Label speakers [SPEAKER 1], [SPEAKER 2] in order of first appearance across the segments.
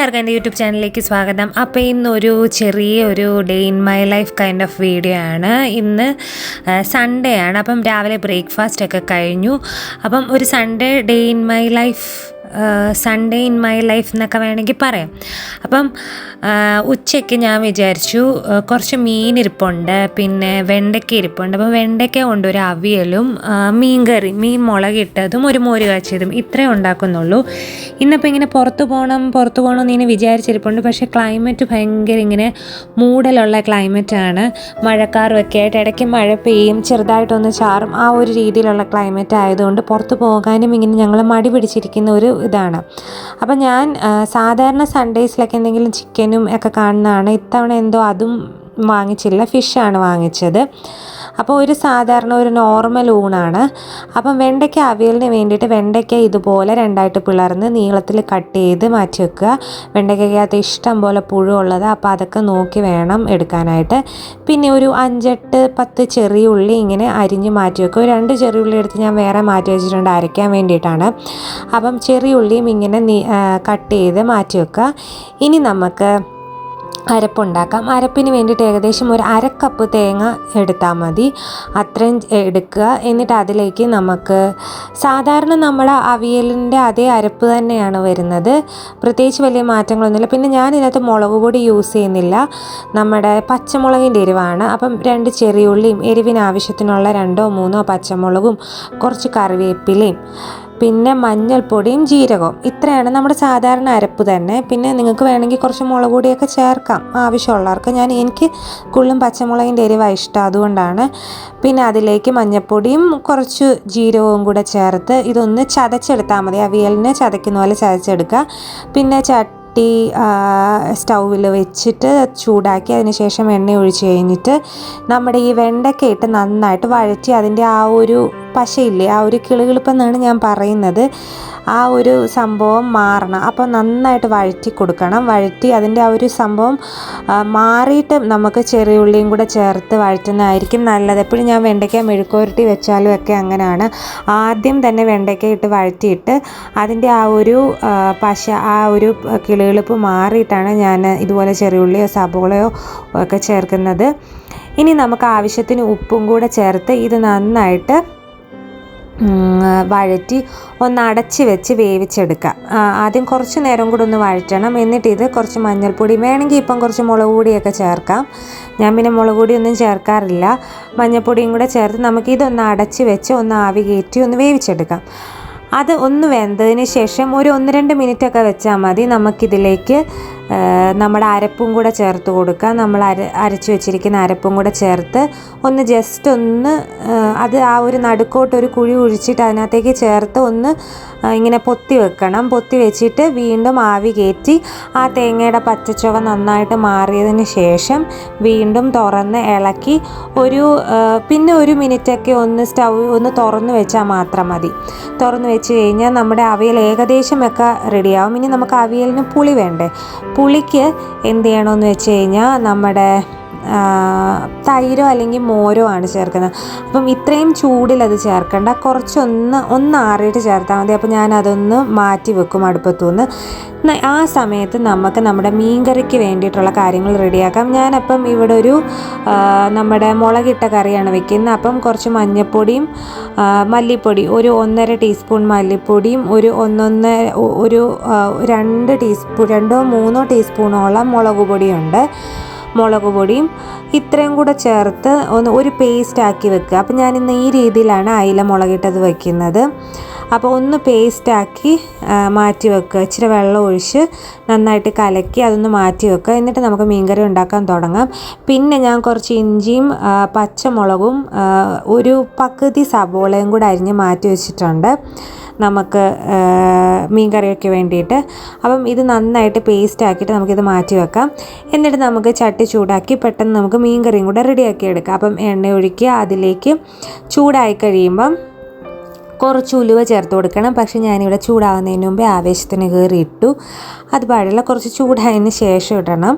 [SPEAKER 1] എല്ലാവർക്കും എൻ്റെ യൂട്യൂബ് ചാനലിലേക്ക് സ്വാഗതം. അപ്പോൾ ഇന്നൊരു ചെറിയൊരു day in my life kind of video ആണ്. ഇന്ന് സൺഡേ ആണ്. അപ്പം രാവിലെ ബ്രേക്ക്ഫാസ്റ്റ് ഒക്കെ കഴിഞ്ഞു. അപ്പം ഒരു day in my life Sunday in my life എന്നൊക്കെ വേണമെങ്കിൽ പറയാം. അപ്പം ഉച്ചയ്ക്ക് ഞാൻ വിചാരിച്ചു കുറച്ച് മീൻ ഇരിപ്പുണ്ട്, പിന്നെ വെണ്ടയ്ക്ക ഇരിപ്പുണ്ട്. അപ്പം വെണ്ടയ്ക്ക കൊണ്ട് ഒരു അവിയലും മീൻ മുളകിട്ടതും ഒരു മോര് കാച്ചിയതും ഇത്രയും ഉണ്ടാക്കുന്നുള്ളൂ. ഇന്നിപ്പോൾ ഇങ്ങനെ പുറത്ത് പോകണം എന്നിങ്ങനെ വിചാരിച്ചിരിപ്പുണ്ട്. പക്ഷേ ക്ലൈമറ്റ് ഭയങ്കര ഇങ്ങനെ മൂടലുള്ള ക്ലൈമറ്റാണ്. മഴക്കാറുമൊക്കെ ആയിട്ട് ഇടയ്ക്ക് മഴ പെയ്യും, ചെറുതായിട്ടൊന്ന് ചാറും, ആ ഒരു രീതിയിലുള്ള ക്ലൈമറ്റ് ആയതുകൊണ്ട് പുറത്ത് പോകാനും ഇങ്ങനെ ഞങ്ങൾ മടി പിടിച്ചിരിക്കുന്ന ഒരു ഇതാണ്. അപ്പം ഞാൻ സാധാരണ സൺഡേസിലൊക്കെ എന്തെങ്കിലും ചിക്കനും ഒക്കെ കാണുന്നതാണ്. ഇത്തവണ എന്തോ അതും വാങ്ങിച്ചില്ല, ഫിഷാണ് വാങ്ങിച്ചത്. അപ്പോൾ ഒരു സാധാരണ ഒരു നോർമൽ ഊണാണ്. അപ്പം വെണ്ടയ്ക്ക അവിയലിന് വേണ്ടിയിട്ട് വെണ്ടയ്ക്ക ഇതുപോലെ രണ്ടായിട്ട് പിളർന്ന് നീളത്തിൽ കട്ട് ചെയ്ത് മാറ്റി വെക്കുക. വെണ്ടയ്ക്കകത്ത് ഇഷ്ടം പോലെ പുഴുള്ളത്, അപ്പോൾ അതൊക്കെ നോക്കി വേണം എടുക്കാനായിട്ട്. പിന്നെ ഒരു 5-10 ചെറിയ ഉള്ളി ഇങ്ങനെ അരിഞ്ഞ് മാറ്റി വെക്കുക. 2 ചെറിയ ഉള്ളി എടുത്ത് ഞാൻ വേറെ മാറ്റി വെച്ചിട്ടുണ്ട് അരയ്ക്കാൻ വേണ്ടിയിട്ടാണ്. അപ്പം ചെറിയ ഉള്ളിയും ഇങ്ങനെ കട്ട് ചെയ്ത് മാറ്റി വെക്കുക. ഇനി നമുക്ക് അരപ്പുണ്ടാക്കാം. അരപ്പിന് വേണ്ടിയിട്ട് ഏകദേശം ഒരു 1/2 കപ്പ് തേങ്ങ എടുത്താൽ മതി, അത്രയും എടുക്കുക. എന്നിട്ട് അതിലേക്ക് നമുക്ക് സാധാരണ നമ്മുടെ അവിയലിൻ്റെ അതേ അരപ്പ് തന്നെയാണ് വരുന്നത്, പ്രത്യേകിച്ച് വലിയ മാറ്റങ്ങളൊന്നുമില്ല. പിന്നെ ഞാൻ ഇതിനകത്ത് മുളക് പൊടി യൂസ് ചെയ്യുന്നില്ല, നമ്മുടെ പച്ചമുളകിൻ്റെ എരിവാണ്. അപ്പം 2 ചെറിയ ഉള്ളിയും എരിവിന് ആവശ്യത്തിനുള്ള 2-3 പച്ചമുളകും കുറച്ച് കറിവേപ്പിലയും പിന്നെ മഞ്ഞൾപ്പൊടിയും ജീരകവും, ഇത്രയാണ് നമ്മുടെ സാധാരണ അരപ്പ് തന്നെ. പിന്നെ നിങ്ങൾക്ക് വേണമെങ്കിൽ കുറച്ച് മുളക് പൊടിയൊക്കെ ചേർക്കാം ആവശ്യമുള്ളവർക്ക്. എനിക്ക് കൂടുതലും പച്ചമുളകിൻ്റെ എരിവാണ് ഇഷ്ടം, അതുകൊണ്ടാണ്. പിന്നെ അതിലേക്ക് മഞ്ഞൾപ്പൊടിയും കുറച്ച് ജീരകവും കൂടെ ചേർത്ത് ഇതൊന്ന് ചതച്ചെടുത്താൽ മതി. അവിയലിന് ചതയ്ക്കുന്ന പോലെ ചതച്ചെടുക്കുക. പിന്നെ സ്റ്റൗവിൽ വെച്ചിട്ട് ചൂടാക്കി അതിന് ശേഷം എണ്ണ ഒഴിച്ച് കഴിഞ്ഞിട്ട് നമ്മുടെ ഈ വെണ്ടയ്ക്ക ഇട്ട് നന്നായിട്ട് വഴറ്റി അതിൻ്റെ ആ ഒരു പശയില്ലേ, ആ ഒരു കിളുകിളുപ്പെന്നാണ് ഞാൻ പറയുന്നത്, ആ ഒരു സംഭവം മാറണം. അപ്പോൾ നന്നായിട്ട് വഴറ്റി കൊടുക്കണം. വഴറ്റി അതിൻ്റെ ആ ഒരു സംഭവം മാറിയിട്ട് നമുക്ക് ചെറിയ ഉള്ളിയും കൂടെ ചേർത്ത് വഴറ്റുന്നതായിരിക്കും നല്ലത്. എപ്പോഴും ഞാൻ വെണ്ടയ്ക്ക മെഴുക്കുവരട്ടി വെച്ചാലും ഒക്കെ അങ്ങനെയാണ്. ആദ്യം തന്നെ വെണ്ടയ്ക്ക ഇട്ട് വഴറ്റിയിട്ട് അതിൻ്റെ ആ ഒരു പശ, ആ ഒരു കിളുകിളുപ്പ് മാറിയിട്ടാണ് ഞാൻ ഇതുപോലെ ചെറിയ ഉള്ളിയോ സബോളയോ ഒക്കെ ചേർക്കുന്നത്. ഇനി നമുക്ക് ആവശ്യത്തിന് ഉപ്പും കൂടെ ചേർത്ത് ഇത് നന്നായിട്ട് വഴറ്റി ഒന്ന് അടച്ച് വെച്ച് വേവിച്ചെടുക്കുക. ആദ്യം കുറച്ച് നേരം കൂടെ ഒന്ന് വഴറ്റണം. എന്നിട്ട് ഇത് കുറച്ച് മഞ്ഞൾപ്പൊടി വേണമെങ്കിൽ ഇപ്പം കുറച്ച് മുളക് പൊടിയൊക്കെ ചേർക്കാം. ഞാൻ പിന്നെ മുളക് പൊടിയൊന്നും ചേർക്കാറില്ല. മഞ്ഞൾപ്പൊടിയും കൂടെ ചേർത്ത് നമുക്കിതൊന്ന് അടച്ച് വെച്ച് ഒന്ന് ആവി കയറ്റി ഒന്ന് വേവിച്ചെടുക്കാം. അത് ഒന്ന് വെന്തതിന് ശേഷം ഒരു 1-2 മിനിറ്റൊക്കെ വെച്ചാൽ മതി. നമുക്കിതിലേക്ക് നമ്മുടെ അരപ്പും കൂടെ ചേർത്ത് കൊടുക്കുക. നമ്മൾ അരച്ച് വെച്ചിരിക്കുന്ന അരപ്പും കൂടെ ചേർത്ത് ഒന്ന് ജസ്റ്റ് ഒന്ന് അത് ആ ഒരു നടുക്കോട്ടൊരു കുഴി ഒഴിച്ചിട്ട് അതിനകത്തേക്ക് ചേർത്ത് ഒന്ന് ഇങ്ങനെ പൊത്തി വെക്കണം. പൊത്തി വെച്ചിട്ട് വീണ്ടും ആവി കയറ്റി ആ തേങ്ങയുടെ പച്ചച്ചുവ നന്നായിട്ട് മാറിയതിന് ശേഷം വീണ്ടും തുറന്ന് ഇളക്കി പിന്നെ ഒരു മിനിറ്റൊക്കെ ഒന്ന് സ്റ്റൗ ഒന്ന് തുറന്ന് വെച്ചാൽ മാത്രം മതി. തുറന്ന് വെച്ച് കഴിഞ്ഞാൽ നമ്മുടെ അവിയൽ ഏകദേശമൊക്കെ റെഡിയാവും. ഇനി നമുക്ക് അവിയലിന് പുളി വേണ്ടേ? പുളിക്ക് എന്ത് ചെയ്യണമെന്ന് വെച്ച് കഴിഞ്ഞാൽ നമ്മുടെ തൈരോ അല്ലെങ്കിൽ മോരോ ആണ് ചേർക്കുന്നത്. അപ്പം ഇത്രയും ചൂടിലത് ചേർക്കണ്ട, കുറച്ചൊന്ന് ആറിയിട്ട് ചേർത്താൽ മതി. അപ്പോൾ ഞാനതൊന്ന് മാറ്റി വെക്കും അടുപ്പത്തുനിന്ന്. ആ സമയത്ത് നമുക്ക് നമ്മുടെ മീൻകറിക്ക് വേണ്ടിയിട്ടുള്ള കാര്യങ്ങൾ റെഡിയാക്കാം. ഞാനപ്പം ഇവിടെ നമ്മുടെ മുളകിട്ട കറിയാണ് വെക്കുന്നത്. അപ്പം കുറച്ച് മഞ്ഞൾപ്പൊടിയും മല്ലിപ്പൊടി, ഒരു 1.5 ടീസ്പൂൺ മല്ലിപ്പൊടിയും ഒരു 2-3 ടീസ്പൂണോളം മുളക് പൊടിയും ഇത്രയും കൂടെ ചേർത്ത് ഒരു പേസ്റ്റ് ആക്കി വെക്കുക. അപ്പം ഞാനിന്ന് ഈ രീതിയിലാണ് അയില മുളകിട്ടത് വയ്ക്കുന്നത്. അപ്പോൾ ഒന്ന് പേസ്റ്റാക്കി മാറ്റി വെക്കുക. ഇച്ചിരി വെള്ളം ഒഴിച്ച് നന്നായിട്ട് കലക്കി അതൊന്ന് മാറ്റി വെക്കുക. എന്നിട്ട് നമുക്ക് മീൻകറി ഉണ്ടാക്കാൻ തുടങ്ങാം. പിന്നെ ഞാൻ കുറച്ച് ഇഞ്ചിയും പച്ചമുളകും ഒരു പകുതി സബോളയും കൂടെ അരിഞ്ഞ് മാറ്റി വെച്ചിട്ടുണ്ട് നമുക്ക് മീൻകറിയൊക്കെ വേണ്ടിയിട്ട്. അപ്പം ഇത് നന്നായിട്ട് പേസ്റ്റ് ആക്കിയിട്ട് നമുക്കിത് മാറ്റി വെക്കാം. എന്നിട്ട് നമുക്ക് ചട്ടി ചൂടാക്കി പെട്ടെന്ന് നമുക്ക് മീൻകറിയും കൂടെ റെഡിയാക്കി എടുക്കാം. അപ്പം എണ്ണ ഒഴിക്കുക, അതിലേക്ക് ചൂടായി കഴിയുമ്പം കുറച്ച് ഉലുവ ചേർത്ത് കൊടുക്കണം. പക്ഷേ ഞാനിവിടെ ചൂടാവുന്നതിന് മുമ്പേ ആവേശത്തിന് കയറി ഇട്ടു. അത് പാടില്ല, കുറച്ച് ചൂടായതിന് ശേഷം ഇടണം.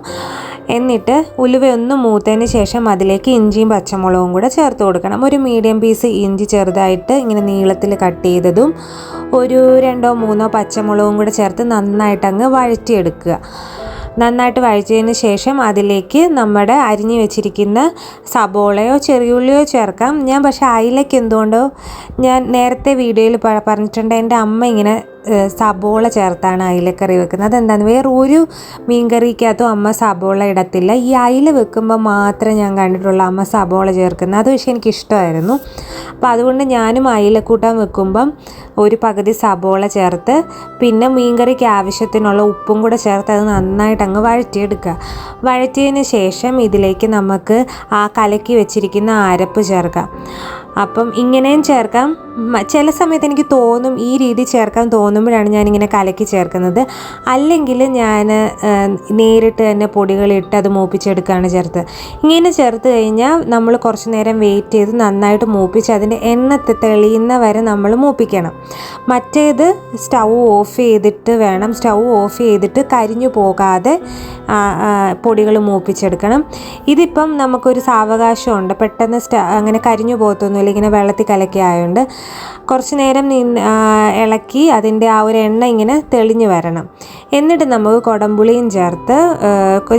[SPEAKER 1] എന്നിട്ട് ഉലുവയൊന്ന് മൂത്തതിന് ശേഷം അതിലേക്ക് ഇഞ്ചിയും പച്ചമുളകും കൂടെ ചേർത്ത് കൊടുക്കണം. ഒരു മീഡിയം പീസ് ഇഞ്ചി ചെറുതായിട്ട് ഇങ്ങനെ നീളത്തിൽ കട്ട് ചെയ്തതും ഒരു 2-3 പച്ചമുളകും കൂടെ ചേർത്ത് നന്നായിട്ടങ്ങ് വഴറ്റിയെടുക്കുക. നന്നായിട്ട് വഴറ്റിയതിന് ശേഷം അതിലേക്ക് നമ്മുടെ അരിഞ്ഞു വെച്ചിരിക്കുന്ന സബോളയോ ചെറിയുള്ളിയോ ചേർക്കാം. ഞാൻ പക്ഷേ അയിലയ്ക്ക് എന്തുകൊണ്ടോ ഞാൻ നേരത്തെ വീഡിയോയിൽ പറഞ്ഞിട്ടുണ്ട്, എൻ്റെ അമ്മ ഇങ്ങനെ സബോള ചേർത്താണ് അയിലക്കറി വെക്കുന്നത്. അതെന്താണെന്ന്, വേറെ ഒരു മീൻ കറിക്കകത്തും അമ്മ സബോള ഇടത്തില്ല. ഈ അയില വെക്കുമ്പോൾ മാത്രമേ ഞാൻ കണ്ടിട്ടുള്ളൂ അമ്മ സബോള ചേർക്കുന്നത്. അത് പക്ഷേ എനിക്കിഷ്ടമായിരുന്നു. അപ്പോൾ അതുകൊണ്ട് ഞാനും അയിലക്കൂട്ടാൻ വെക്കുമ്പം ഒരു പകുതി സബോള ചേർത്ത് പിന്നെ മീൻ കറിക്ക് ആവശ്യത്തിനുള്ള ഉപ്പും കൂടെ ചേർത്ത് അത് നന്നായിട്ട് അങ്ങ് വഴറ്റിയെടുക്കുക. വഴറ്റിയതിന് ശേഷം ഇതിലേക്ക് നമുക്ക് ആ കലക്കി വെച്ചിരിക്കുന്ന അരപ്പ് ചേർക്കാം. അപ്പം ഇങ്ങനെയും ചേർക്കാം. ചില സമയത്ത് എനിക്ക് തോന്നും ഈ രീതി ചേർക്കാൻ തോന്നുമ്പോഴാണ് ഞാനിങ്ങനെ കലക്കി ചേർക്കുന്നത്. അല്ലെങ്കിൽ ഞാൻ നേരിട്ട് തന്നെ പൊടികളിട്ട് അത് മൂപ്പിച്ചെടുക്കുകയാണ് ചേർത്ത്. ഇങ്ങനെ ചേർത്ത് കഴിഞ്ഞാൽ നമ്മൾ കുറച്ച് നേരം വെയിറ്റ് ചെയ്ത് നന്നായിട്ട് മൂപ്പിച്ച് അതിൻ്റെ എണ്ണ തെളിയുന്ന വരെ നമ്മൾ മൂപ്പിക്കണം. മറ്റേത് സ്റ്റൗ ഓഫ് ചെയ്തിട്ട് കരിഞ്ഞു പോകാതെ പൊടികൾ മൂപ്പിച്ചെടുക്കണം. ഇതിപ്പം നമുക്കൊരു സാവകാശമുണ്ട്, പെട്ടെന്ന് അങ്ങനെ കരിഞ്ഞു പോകത്തൊന്നുമില്ല. ഇങ്ങനെ വെള്ളത്തിൽ കലക്കി ആയതുകൊണ്ട് കുറച്ച് നേരം ഇളക്കി അതിൻ്റെ ആ ഒരു എണ്ണ ഇങ്ങനെ തെളിഞ്ഞു വരണം. എന്നിട്ട് നമുക്ക് കുടംപുളിയും ചേർത്ത്,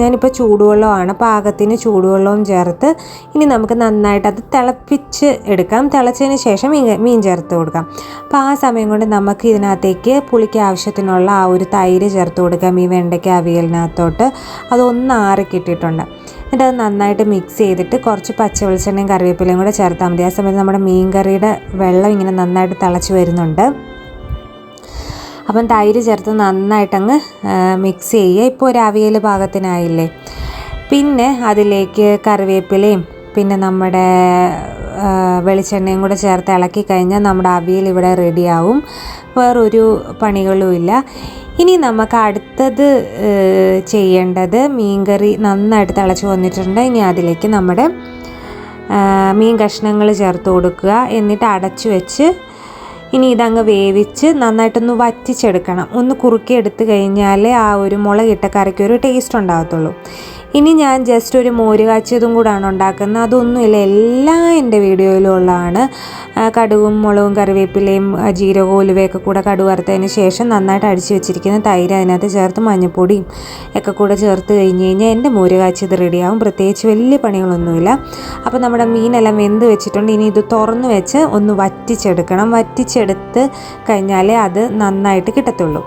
[SPEAKER 1] ഞാനിപ്പോൾ ചൂടുവെള്ളമാണ്, പാകത്തിന് ചൂടുവെള്ളവും ചേർത്ത് ഇനി നമുക്ക് നന്നായിട്ട് അത് തിളപ്പിച്ച് എടുക്കാം. തിളച്ചതിന് ശേഷം മീൻ ചേർത്ത് കൊടുക്കാം. അപ്പോൾ ആ സമയം കൊണ്ട് നമുക്ക് ഇതിനകത്തേക്ക് പുളിക്ക് ആവശ്യത്തിനുള്ള ആ ഒരു തൈര് ചേർത്ത് കൊടുക്കാം. ഈ വെണ്ടയ്ക്ക അവിയലിനകത്തോട്ട് അതൊന്ന് ആറിക്കിട്ടിട്ടുണ്ട്. എന്നിട്ട് അത് നന്നായിട്ട് മിക്സ് ചെയ്തിട്ട് കുറച്ച് പച്ച വെളിച്ചെണ്ണയും കറിവേപ്പിലയും കൂടെ ചേർത്താൽ മതി. ആ സമയത്ത് നമ്മുടെ മീൻ കറിയുടെ വെള്ളം ഇങ്ങനെ നന്നായിട്ട് തിളച്ച് വരുന്നുണ്ട്. അപ്പം തൈര് ചേർത്ത് നന്നായിട്ടങ്ങ് മിക്സ് ചെയ്യുക. ഇപ്പോൾ ഒരു അവിയൽ പാകത്തിനായില്ലേ. പിന്നെ അതിലേക്ക് കറിവേപ്പിലയും പിന്നെ നമ്മുടെ വെളിച്ചെണ്ണയും കൂടെ ചേർത്ത് ഇളക്കി കഴിഞ്ഞാൽ നമ്മുടെ അവിയൽ ഇവിടെ റെഡിയാവും. വേറൊരു പണികളുമില്ല. ഇനി നമുക്ക് അടുത്തത് ചെയ്യേണ്ടത്, മീൻകറി നന്നായിട്ട് തിളച്ച് വന്നിട്ടുണ്ട്. ഇനി അതിലേക്ക് നമ്മുടെ മീൻ കഷ്ണങ്ങൾ ചേർത്ത് കൊടുക്കുക. എന്നിട്ട് അടച്ചു വെച്ച് ഇനി ഇതങ്ങ് വേവിച്ച് നന്നായിട്ടൊന്ന് വറ്റിച്ചെടുക്കണം. ഒന്ന് കുറുക്കി എടുത്ത് കഴിഞ്ഞാൽ ആ ഒരു മുളകിട്ട കറിക്ക് ഒരു ടേസ്റ്റ് ഉണ്ടാകത്തുള്ളൂ. ഇനി ഞാൻ ജസ്റ്റ് ഒരു മോര് കാച്ചിയതും കൂടാണ് ഉണ്ടാക്കുന്നത്. അതൊന്നുമില്ല, എല്ലാം എൻ്റെ വീഡിയോയിലും ഉള്ളതാണ്. കടുകും മുളകും കറിവേപ്പിലയും ജീരകവും ഉലുവയൊക്കെ കൂടെ കടുക് വറുത്തതിന് ശേഷം നന്നായിട്ട് അടിച്ച് വെച്ചിരിക്കുന്ന തൈര് അതിനകത്ത് ചേർത്ത് മഞ്ഞൾപ്പൊടിയും ഒക്കെ കൂടെ ചേർത്ത് കഴിഞ്ഞ് കഴിഞ്ഞാൽ എൻ്റെ മോര് കാച്ചിയത് റെഡിയാവും. പ്രത്യേകിച്ച് വലിയ പണികളൊന്നുമില്ല. അപ്പോൾ നമ്മുടെ മീനെല്ലാം വെന്ത് വെച്ചിട്ടുണ്ട്. ഇനി ഇത് തുറന്ന് വെച്ച് ഒന്ന് വറ്റിച്ചെടുക്കണം. വറ്റിച്ചെടുത്ത് കഴിഞ്ഞാലേ അത് നന്നായിട്ട് കിട്ടത്തുള്ളൂ.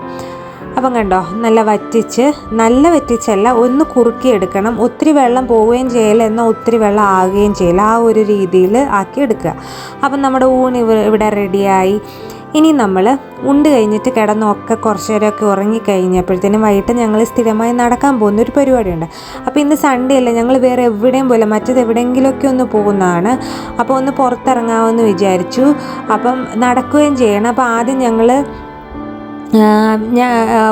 [SPEAKER 1] അപ്പം കണ്ടോ, നല്ല വറ്റിച്ചല്ല, ഒന്ന് കുറുക്കിയെടുക്കണം. ഒത്തിരി വെള്ളം പോവുകയും ചെയ്യില്ല, എന്നാൽ ഒത്തിരി വെള്ളം ആകുകയും ചെയ്യില്ല. ആ ഒരു രീതിയിൽ ആക്കി എടുക്കുക. അപ്പം നമ്മുടെ ഊണ് ഇവിടെ റെഡിയായി. ഇനി നമ്മൾ ഉണ്ട് കഴിഞ്ഞിട്ട് കിടന്നൊക്കെ കുറച്ച് നേരമൊക്കെ ഉറങ്ങിക്കഴിഞ്ഞപ്പോഴത്തേനും വൈകിട്ട് ഞങ്ങൾ സ്ഥിരമായി നടക്കാൻ പോകുന്നൊരു പരിപാടിയുണ്ട്. അപ്പോൾ ഇന്ന് സൺഡേ അല്ല, ഞങ്ങൾ വേറെ എവിടെയും പോയില്ല, മറ്റേത് എവിടെയെങ്കിലുമൊക്കെ ഒന്ന് പോകുന്നതാണ്. അപ്പോൾ ഒന്ന് പുറത്തിറങ്ങാമെന്ന് വിചാരിച്ചു. അപ്പം നടക്കുകയും ചെയ്യണം. അപ്പോൾ ആദ്യം ഞങ്ങൾ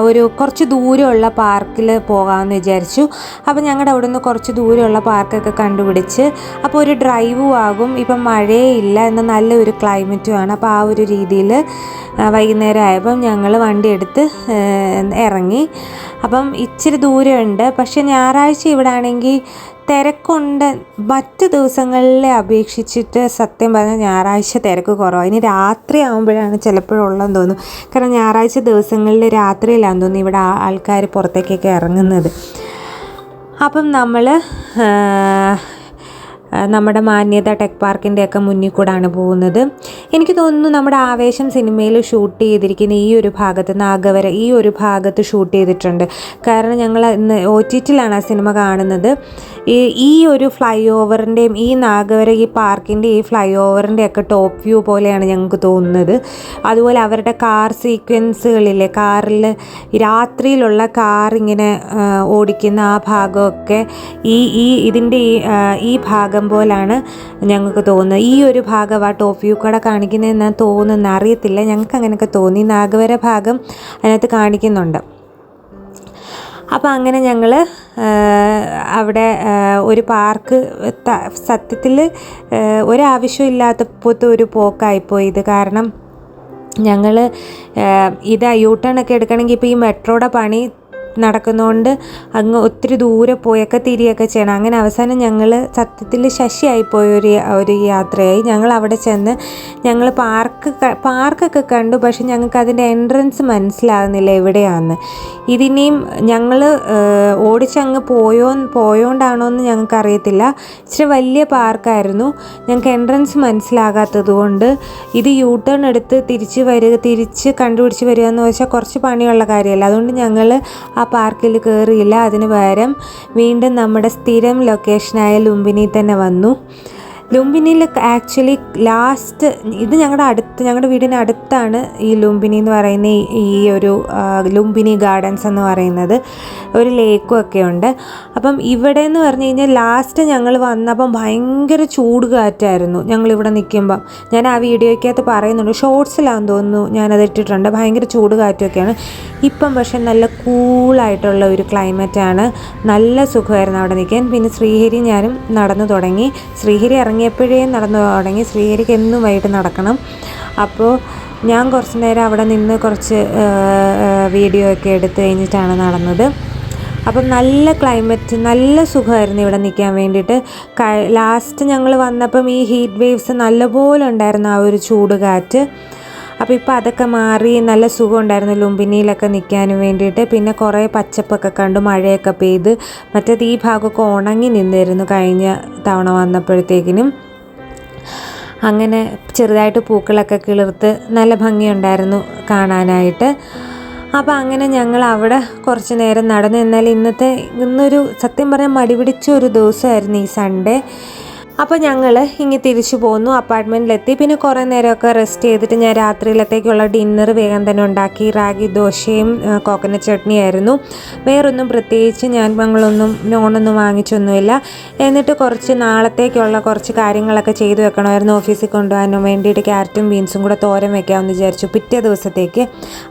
[SPEAKER 1] ഒരു കുറച്ച് ദൂരമുള്ള പാർക്കിൽ പോകാമെന്ന് വിചാരിച്ചു. അപ്പോൾ ഞങ്ങളുടെ അവിടെ നിന്ന് കുറച്ച് ദൂരമുള്ള പാർക്കൊക്കെ കണ്ടുപിടിച്ച്, അപ്പോൾ ഒരു ഡ്രൈവും ആകും. ഇപ്പം മഴയില്ല, എന്നാൽ നല്ലൊരു ക്ലൈമറ്റുമാണ്. അപ്പോൾ ആ ഒരു രീതിയിൽ വൈകുന്നേരം ആയപ്പം ഞങ്ങൾ വണ്ടി എടുത്ത് ഇറങ്ങി. അപ്പം ഇച്ചിരി ദൂരമുണ്ട്. പക്ഷേ ഞായറാഴ്ച ഇവിടെ ആണെങ്കിൽ തിരക്കുണ്ട്. മറ്റ് ദിവസങ്ങളിലെ അപേക്ഷിച്ചിട്ട് സത്യം പറഞ്ഞാൽ ഞായറാഴ്ച തിരക്ക് കുറവാണ്. ഇനി രാത്രി ആകുമ്പോഴാണ് ചിലപ്പോഴുള്ളതെന്ന് തോന്നുന്നു. കാരണം ഞായറാഴ്ച ദിവസങ്ങളിൽ രാത്രിയിലാണെന്ന് തോന്നുന്നു ഇവിടെ ആൾക്കാർ പുറത്തേക്കൊക്കെ ഇറങ്ങുന്നത്. അപ്പം നമ്മൾ നമ്മുടെ മാന്യത ടെക് പാർക്കിൻ്റെയൊക്കെ മുന്നിൽ കൂടാണ് പോകുന്നത്. എനിക്ക് തോന്നുന്നു നമ്മുടെ ആവേശം സിനിമയിൽ ഷൂട്ട് ചെയ്തിരിക്കുന്ന ഈ ഒരു ഭാഗത്ത്, നാഗവര ഈ ഒരു ഭാഗത്ത് ഷൂട്ട് ചെയ്തിട്ടുണ്ട്. കാരണം ഞങ്ങൾ ഇന്ന് OTTയിലാണ് ആ സിനിമ കാണുന്നത്. ഈ ഒരു ഫ്ലൈ ഓവറിൻ്റെയും ഈ നാഗവര ഈ പാർക്കിൻ്റെ ഈ ഫ്ലൈ ഓവറിൻ്റെയൊക്കെ ടോപ്പ് വ്യൂ പോലെയാണ് ഞങ്ങൾക്ക് തോന്നുന്നത്. അതുപോലെ അവരുടെ കാർ സീക്വൻസുകളിലെ കാറിൽ രാത്രിയിലുള്ള കാർ ഇങ്ങനെ ഓടിക്കുന്ന ആ ഭാഗമൊക്കെ ഇതിൻ്റെ ഈ ഭാഗം പോലാണ് ഞങ്ങൾക്ക് തോന്നുന്നത്. ഈ ഒരു ഭാഗം ആ ടോപ്പ് വ്യൂ കൂടെ കാണിക്കുന്നതെന്നാണ് തോന്നുന്നത്, അറിയത്തില്ല. ഞങ്ങൾക്ക് അങ്ങനെയൊക്കെ തോന്നി. നാഗവര ഭാഗം അതിനകത്ത് കാണിക്കുന്നുണ്ട്. അപ്പോൾ അങ്ങനെ ഞങ്ങൾ അവിടെ ഒരു പാർക്ക് സത്യത്തിൽ ഒരാവശ്യമില്ലാത്തപ്പോഴത്തെ ഒരു പോക്കായിപ്പോയി ഇത്. കാരണം ഞങ്ങൾ യൂ ടേൺ ഒക്കെ എടുക്കണമെങ്കിൽ ഇപ്പോൾ ഈ മെട്രോയുടെ പണി നടക്കുന്നതുകൊണ്ട് അങ്ങ് ഒത്തിരി ദൂരെ പോയൊക്കെ തിരിയൊക്കെ ചെയ്യണം. അങ്ങനെ അവസാനം ഞങ്ങൾ സത്യത്തിൽ ശശിയായിപ്പോയ ഒരു യാത്രയായി. ഞങ്ങൾ അവിടെ ചെന്ന് ഞങ്ങൾ പാർക്കൊക്കെ കണ്ടു. പക്ഷെ ഞങ്ങൾക്ക് അതിൻ്റെ എൻട്രൻസ് മനസ്സിലാകുന്നില്ല എവിടെയാണെന്ന്. ഇതിനെയും ഞങ്ങൾ ഓടിച്ചങ്ങ് പോയോണ്ടാണോ എന്ന് ഞങ്ങൾക്ക് അറിയത്തില്ല. ഇച്ചിരി വലിയ പാർക്കായിരുന്നു. ഞങ്ങൾക്ക് എൻട്രൻസ് മനസ്സിലാകാത്തത് കൊണ്ട് ഇത് യൂ ടേൺ എടുത്ത് തിരിച്ച് കണ്ടുപിടിച്ച് വരിക എന്ന് വെച്ചാൽ കുറച്ച് പണിയുള്ള കാര്യമല്ല. അതുകൊണ്ട് ഞങ്ങൾ ആ പാർക്കിൽ കയറിയില്ല. അതിന് പകരം വീണ്ടും നമ്മുടെ സ്ഥിരം ലൊക്കേഷനായ ലുംബിനി തന്നെ വന്നു. ലുംബിനിയിൽ ആക്ച്വലി ലാസ്റ്റ് ഇത് ഞങ്ങളുടെ വീടിന് അടുത്താണ് ഈ ലുംബിനി എന്ന് പറയുന്ന ഈ ഒരു ലുംബിനി ഗാർഡൻസ് എന്ന് പറയുന്നത്. ഒരു ലേക്കും ഒക്കെ ഉണ്ട്. അപ്പം ഇവിടെ എന്ന് പറഞ്ഞു കഴിഞ്ഞാൽ ലാസ്റ്റ് ഞങ്ങൾ വന്നപ്പം ഭയങ്കര ചൂട് കാറ്റായിരുന്നു ഞങ്ങളിവിടെ നിൽക്കുമ്പം. ഞാൻ ആ വീഡിയോയ്ക്കകത്ത് പറയുന്നുണ്ട്, ഷോർട്സിലാണെന്ന് തോന്നുന്നു ഞാനത് ഇട്ടിട്ടുണ്ട്. ഭയങ്കര ചൂട് കാറ്റൊക്കെയാണ്. ഇപ്പം പക്ഷെ നല്ല കൂളായിട്ടുള്ള ഒരു ക്ലൈമറ്റാണ്. നല്ല സുഖമായിരുന്നു അവിടെ നിൽക്കാൻ. പിന്നെ ശ്രീഹരി ഞാനും നടന്നു തുടങ്ങി. ശ്രീഹരി ഇറങ്ങിയപ്പോഴേ നടന്നു തുടങ്ങി. ശ്രീഹരിക്ക് എന്നും വൈകിട്ട് നടക്കണം. അപ്പോൾ ഞാൻ കുറച്ച് നേരം അവിടെ നിന്ന് കുറച്ച് വീഡിയോ ഒക്കെ എടുത്ത് കഴിഞ്ഞിട്ടാണ് നടന്നത്. അപ്പം നല്ല ക്ലൈമറ്റ്, നല്ല സുഖമായിരുന്നു ഇവിടെ നിൽക്കാൻ വേണ്ടിയിട്ട്. ലാസ്റ്റ് ഞങ്ങൾ വന്നപ്പം ഈ ഹീറ്റ് വേവ്സ് നല്ലപോലെ ഉണ്ടായിരുന്നു, ആ ഒരു ചൂട് കാറ്റ്. അപ്പോൾ ഇപ്പോൾ അതൊക്കെ മാറി നല്ല സുഖമുണ്ടായിരുന്നു ലുംബിനിയിലൊക്കെ നിൽക്കാനും വേണ്ടിയിട്ട്. പിന്നെ കുറേ പച്ചപ്പൊക്കെ കണ്ടു, മഴയൊക്കെ പെയ്ത്. മറ്റേത് ഈ ഭാഗമൊക്കെ ഉണങ്ങി നിന്നിരുന്നു കഴിഞ്ഞ തവണ വന്നപ്പോഴത്തേക്കിനും. അങ്ങനെ ചെറുതായിട്ട് പൂക്കളൊക്കെ കിളിർത്ത് നല്ല ഭംഗിയുണ്ടായിരുന്നു കാണാനായിട്ട്. അപ്പോൾ അങ്ങനെ ഞങ്ങൾ അവിടെ കുറച്ച് നേരം നടന്നു. എന്നാൽ ഇന്നൊരു സത്യം പറഞ്ഞാൽ മടിപിടിച്ച ഒരു ദിവസമായിരുന്നു ഈ സൺഡേ. അപ്പോൾ ഞങ്ങൾ ഇങ്ങ് തിരിച്ചു പോന്നു, അപ്പാർട്ട്മെൻറ്റിലെത്തി. പിന്നെ കുറേ നേരമൊക്കെ റെസ്റ്റ് ചെയ്തിട്ട് ഞാൻ രാത്രിയിലത്തേക്കുള്ള ഡിന്നർ വേഗം തന്നെ ഉണ്ടാക്കി. റാഗി ദോശയും കോക്കനട്ട് ചട്നിയായിരുന്നു. വേറൊന്നും പ്രത്യേകിച്ച് നോണൊന്നും വാങ്ങിച്ചൊന്നുമില്ല. എന്നിട്ട് കുറച്ച് നാളത്തേക്കുള്ള കുറച്ച് കാര്യങ്ങളൊക്കെ ചെയ്തു വെക്കണമായിരുന്നു. ഓഫീസിൽ കൊണ്ടുപോകാൻ വേണ്ടിയിട്ട് ക്യാരറ്റും ബീൻസും കൂടെ തോരൻ വെക്കാമെന്ന് വിചാരിച്ചു പിറ്റേ ദിവസത്തേക്ക്.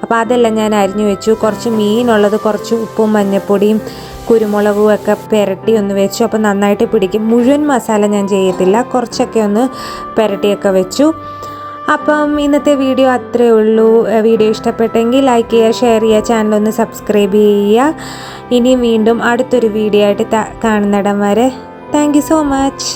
[SPEAKER 1] അപ്പോൾ അതെല്ലാം ഞാൻ അരിഞ്ഞു വെച്ചു. കുറച്ച് മീനുള്ളത് കുറച്ച് ഉപ്പും മഞ്ഞൾപ്പൊടിയും കുരുമുളകും ഒക്കെ പുരട്ടി ഒന്ന് വെച്ചു. അപ്പോൾ നന്നായിട്ട് പിടിക്കും. മുഴുവൻ മസാല ഞാൻ ചെയ്യത്തില്ല, കുറച്ചൊക്കെ ഒന്ന് പുരട്ടിയൊക്കെ വെച്ചു. അപ്പം ഇന്നത്തെ വീഡിയോ അത്രയേ ഉള്ളൂ. വീഡിയോ ഇഷ്ടപ്പെട്ടെങ്കിൽ ലൈക്ക് ചെയ്യുക, ഷെയർ ചെയ്യുക, ചാനലൊന്ന് സബ്സ്ക്രൈബ് ചെയ്യുക. ഇനിയും വീണ്ടും അടുത്തൊരു വീഡിയോ ആയിട്ട് കാണുന്നിടം വരെ താങ്ക് യു സോ മച്ച്.